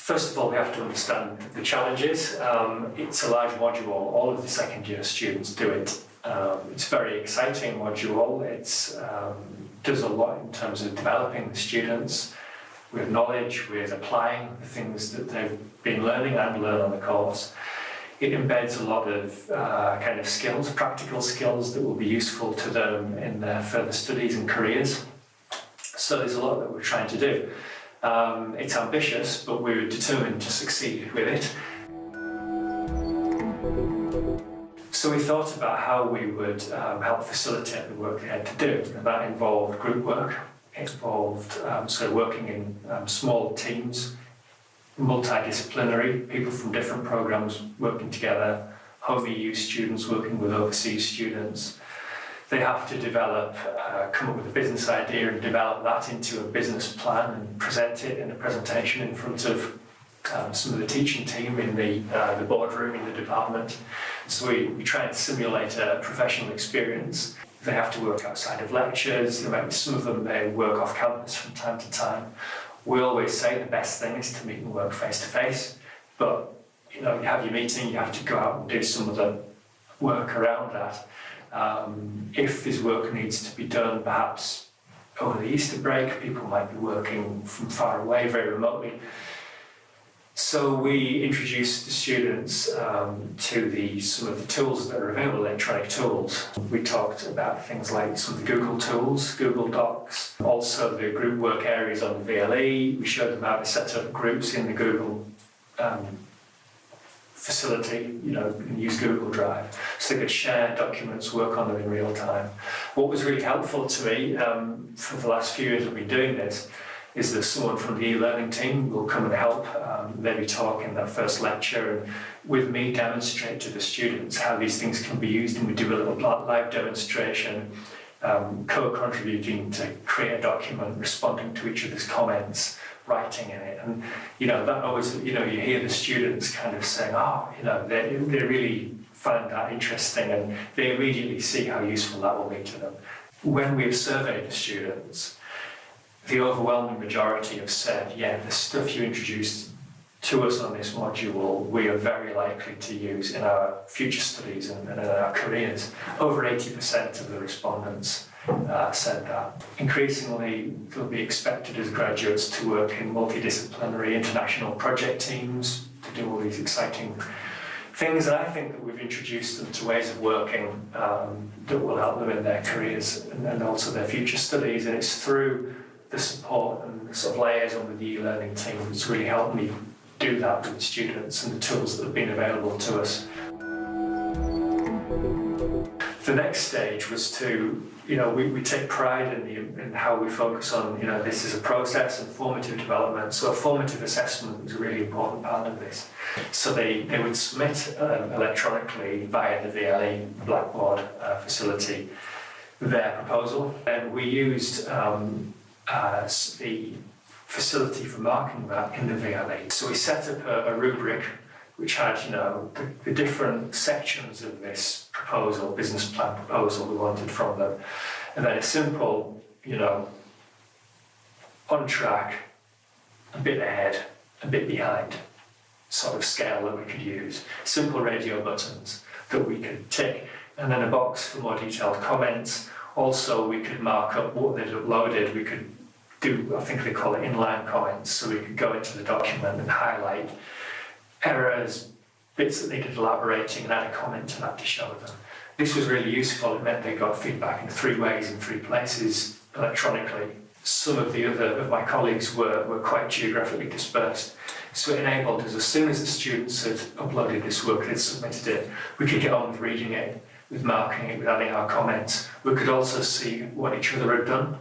First of all, we have to understand the challenges. It's a large module. All of the second year students do it. It's a very exciting module. It does a lot in terms of developing the students with knowledge, with applying the things that they've been learning and learn on the course. It embeds a lot of kind of skills, practical skills that will be useful to them in their further studies and careers. So there's a lot that we're trying to do. It's ambitious, but we're determined to succeed with it. So we thought about how we would help facilitate the work they had to do, and that involved group work. It involved working in small teams, multidisciplinary, people from different programs working together, home EU students working with overseas students. They have to develop, come up with a business idea and develop that into a business plan and present it in a presentation in front of some of the teaching team in the boardroom in the department. So we try and simulate a professional experience. They have to work outside of lectures. Some of them may work off campus from time to time. We always say the best thing is to meet and work face to face, but you have your meeting, you have to go out and do some of the work around that. If this work needs to be done, perhaps over the Easter break, people might be working from far away, very remotely. So we introduced the students to some of the tools that are available, electronic tools. We talked about things like some of the Google tools, Google Docs, also the group work areas on the VLE. We showed them how to set up groups in the Google facility, and use Google Drive, so they could share documents, work on them in real time. What was really helpful to me for the last few years I've been doing this is that someone from the e-learning team will come and help, maybe talk in that first lecture and with me demonstrate to the students how these things can be used, and we do a little live demonstration, co-contributing to create a document, responding to each other's comments, writing in it. And that always, you hear the students kind of saying, they really find that interesting, and they immediately see how useful that will be to them. When we've surveyed the students, the overwhelming majority have said, the stuff you introduced to us on this module, we are very likely to use in our future studies and in our careers. Over 80% of the respondents said that. Increasingly, they'll be expected as graduates to work in multidisciplinary international project teams, to do all these exciting things, and I think that we've introduced them to ways of working that will help them in their careers and also their future studies, and it's through the support and the sort of liaison with the e-learning team that's really helped me do that with the students and the tools that have been available to us. The next stage was to, we take pride in how we focus on, this is a process and formative development. So a formative assessment was a really important part of this. So they would submit electronically via the VLE Blackboard facility their proposal, and we used the facility for marking that in the VLE. So we set up a rubric which had, the different sections of this proposal, business plan proposal we wanted from them, and then a simple, on track, a bit ahead, a bit behind sort of scale that we could use. Simple radio buttons that we could tick, and then a box for more detailed comments. Also, we could mark up what they'd uploaded. We could do, I think they call it inline comments, so we could go into the document and highlight errors, bits that needed elaborating, and add a comment to that to show them. This was really useful. It meant they got feedback in 3 ways, in 3 places, electronically. Some of my colleagues were quite geographically dispersed, so it enabled us, as soon as the students had uploaded this work, they'd submitted it, we could get on with reading it, with marking it, with adding our comments. We could also see what each other had done.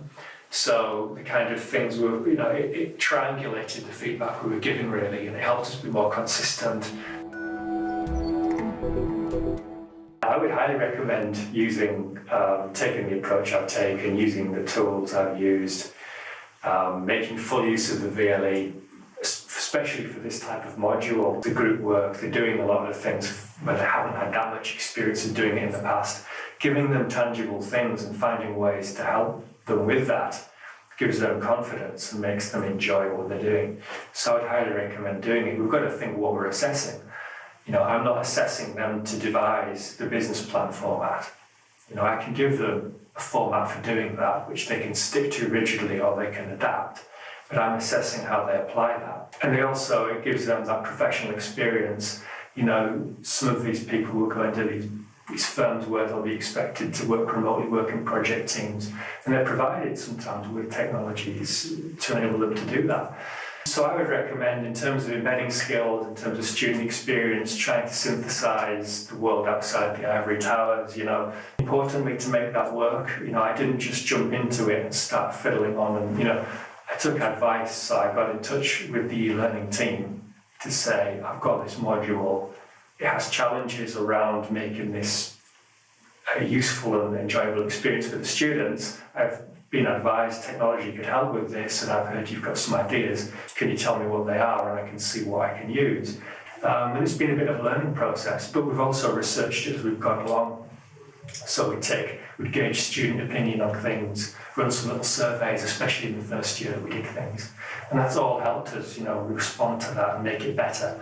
So the kind of things were, it triangulated the feedback we were giving really, and it helped us be more consistent. I would highly recommend taking the approach I've taken, using the tools I've used, making full use of the VLE, especially for this type of module, the group work. They're doing a lot of things where they haven't had that much experience of doing it in the past, giving them tangible things and finding ways to help them with that gives them confidence and makes them enjoy what they're doing. So I'd highly recommend doing it. We've got to think what we're assessing. I'm not assessing them to devise the business plan format. I can give them a format for doing that, which they can stick to rigidly or they can adapt, but I'm assessing how they apply that. And it gives them that professional experience. Some of these people will go into these firms where they'll be expected to work remotely, work in project teams, and they're provided sometimes with technologies to enable them to do that. So I would recommend, in terms of embedding skills, in terms of student experience, trying to synthesize the world outside the ivory towers, importantly to make that work. I didn't just jump into it and start fiddling on and, I took advice. So I got in touch with the e-learning team to say, I've got this module, it has challenges around making this a useful and enjoyable experience for the students. I've been advised technology could help with this, and I've heard you've got some ideas. Can you tell me what they are, and I can see what I can use? And it's been a bit of a learning process, but we've also researched it as we've gone along. So we'd gauge student opinion on things, run some little surveys, especially in the first year that we did things. And that's all helped us, respond to that and make it better.